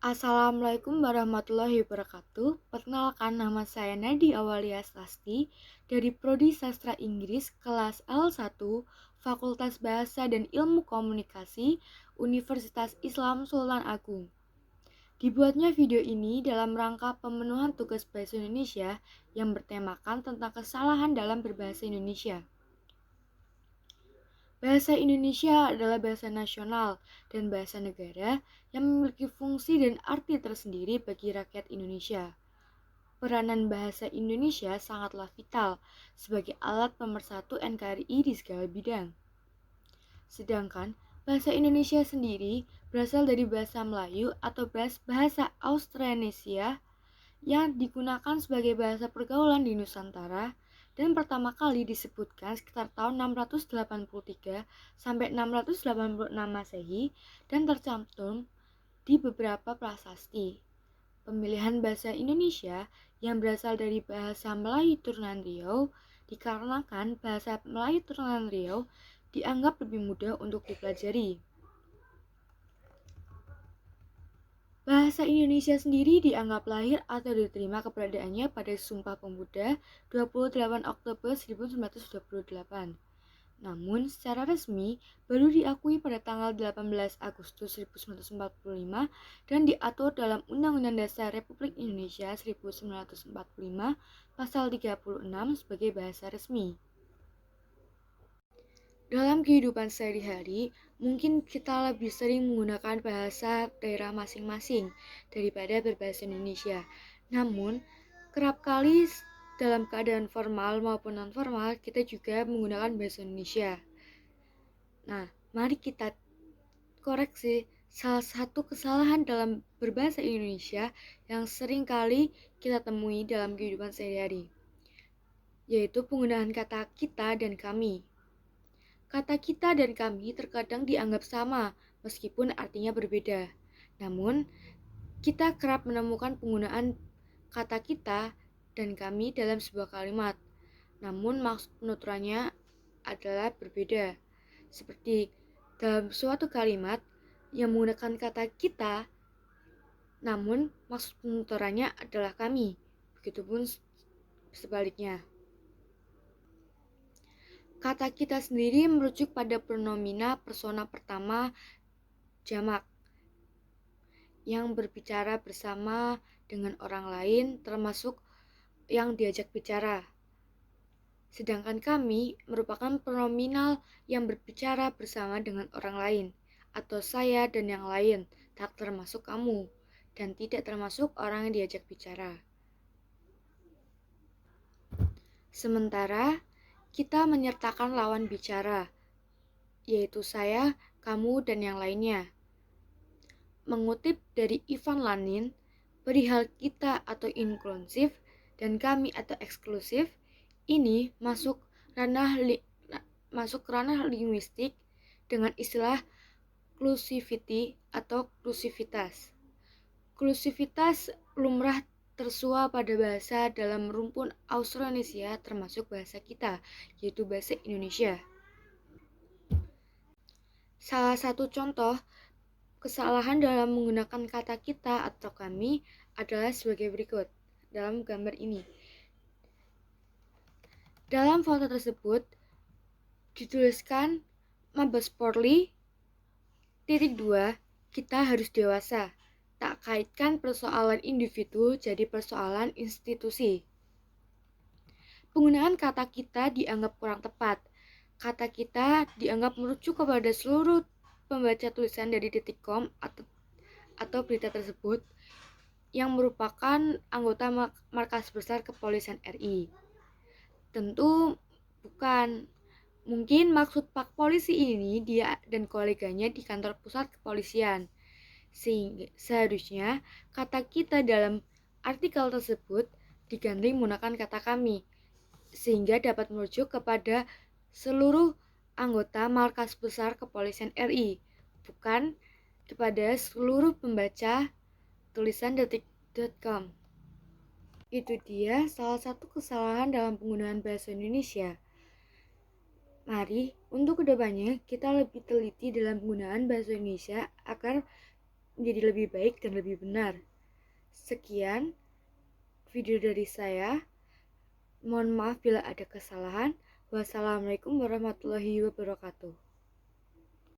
Assalamualaikum warahmatullahi wabarakatuh. Perkenalkan, nama saya Nadi Awalia Slasti dari Prodi Sastra Inggris kelas L1 Fakultas Bahasa dan Ilmu Komunikasi Universitas Islam Sultan Agung. Dibuatnya video ini dalam rangka pemenuhan tugas bahasa Indonesia yang bertemakan tentang kesalahan dalam berbahasa Indonesia. Bahasa Indonesia adalah bahasa nasional dan bahasa negara yang memiliki fungsi dan arti tersendiri bagi rakyat Indonesia. Peranan bahasa Indonesia sangatlah vital sebagai alat pemersatu NKRI di segala bidang. Sedangkan bahasa Indonesia sendiri berasal dari bahasa Melayu atau bahasa Austronesia yang digunakan sebagai bahasa pergaulan di Nusantara dan pertama kali disebutkan sekitar tahun 683 sampai 686 Masehi dan tercantum di beberapa prasasti. Pemilihan bahasa Indonesia yang berasal dari bahasa Melayu turunan Riau dikarenakan bahasa Melayu turunan Riau dianggap lebih mudah untuk dipelajari. Bahasa Indonesia sendiri dianggap lahir atau diterima keberadaannya pada Sumpah Pemuda 28 Oktober 1928. Namun, secara resmi baru diakui pada tanggal 18 Agustus 1945 dan diatur dalam Undang-Undang Dasar Republik Indonesia 1945 Pasal 36 sebagai bahasa resmi. Dalam kehidupan sehari-hari, mungkin kita lebih sering menggunakan bahasa daerah masing-masing daripada berbahasa Indonesia. Namun, kerap kali dalam keadaan formal maupun non-formal, kita juga menggunakan bahasa Indonesia. Nah, mari kita koreksi salah satu kesalahan dalam berbahasa Indonesia yang sering kali kita temui dalam kehidupan sehari-hari, yaitu penggunaan kata kita dan kami. Kata kita dan kami terkadang dianggap sama, meskipun artinya berbeda. Namun, kita kerap menemukan penggunaan kata kita dan kami dalam sebuah kalimat. Namun, maksud penuturannya adalah berbeda. Seperti dalam suatu kalimat yang menggunakan kata kita, namun maksud penuturannya adalah kami. Begitupun sebaliknya. Kata kita sendiri merujuk pada pronomina persona pertama jamak yang berbicara bersama dengan orang lain termasuk yang diajak bicara. Sedangkan kami merupakan pronominal yang berbicara bersama dengan orang lain atau saya dan yang lain, tak termasuk kamu dan tidak termasuk orang yang diajak bicara. Sementara kita menyertakan lawan bicara, yaitu saya, kamu, dan yang lainnya. Mengutip dari Ivan Lanin, perihal kita atau inklusif dan kami atau eksklusif, ini masuk ranah linguistik dengan istilah klusivity atau klusivitas. Klusivitas lumrah tersua pada bahasa dalam rumpun Austronesia termasuk bahasa kita, yaitu bahasa Indonesia. Salah satu contoh kesalahan dalam menggunakan kata kita atau kami adalah sebagai berikut dalam gambar ini. Dalam foto tersebut dituliskan Mabes Polri .2 kita harus dewasa. Tak kaitkan persoalan individu jadi persoalan institusi. Penggunaan kata kita dianggap kurang tepat. Kata kita dianggap merujuk kepada seluruh pembaca tulisan dari Detikcom atau berita tersebut yang merupakan anggota markas besar Kepolisian RI. Tentu bukan. Mungkin maksud Pak Polisi ini dia dan koleganya di kantor pusat kepolisian. Sehingga seharusnya kata kita dalam artikel tersebut diganti menggunakan kata kami, sehingga dapat merujuk kepada seluruh anggota markas besar Kepolisian RI, bukan kepada seluruh pembaca tulisan detik.com. Itu dia salah satu kesalahan dalam penggunaan bahasa Indonesia. Mari, untuk kedepannya kita lebih teliti dalam penggunaan bahasa Indonesia agar menjadi lebih baik dan lebih benar. Sekian video dari saya. Mohon maaf bila ada kesalahan. Wassalamualaikum warahmatullahi wabarakatuh.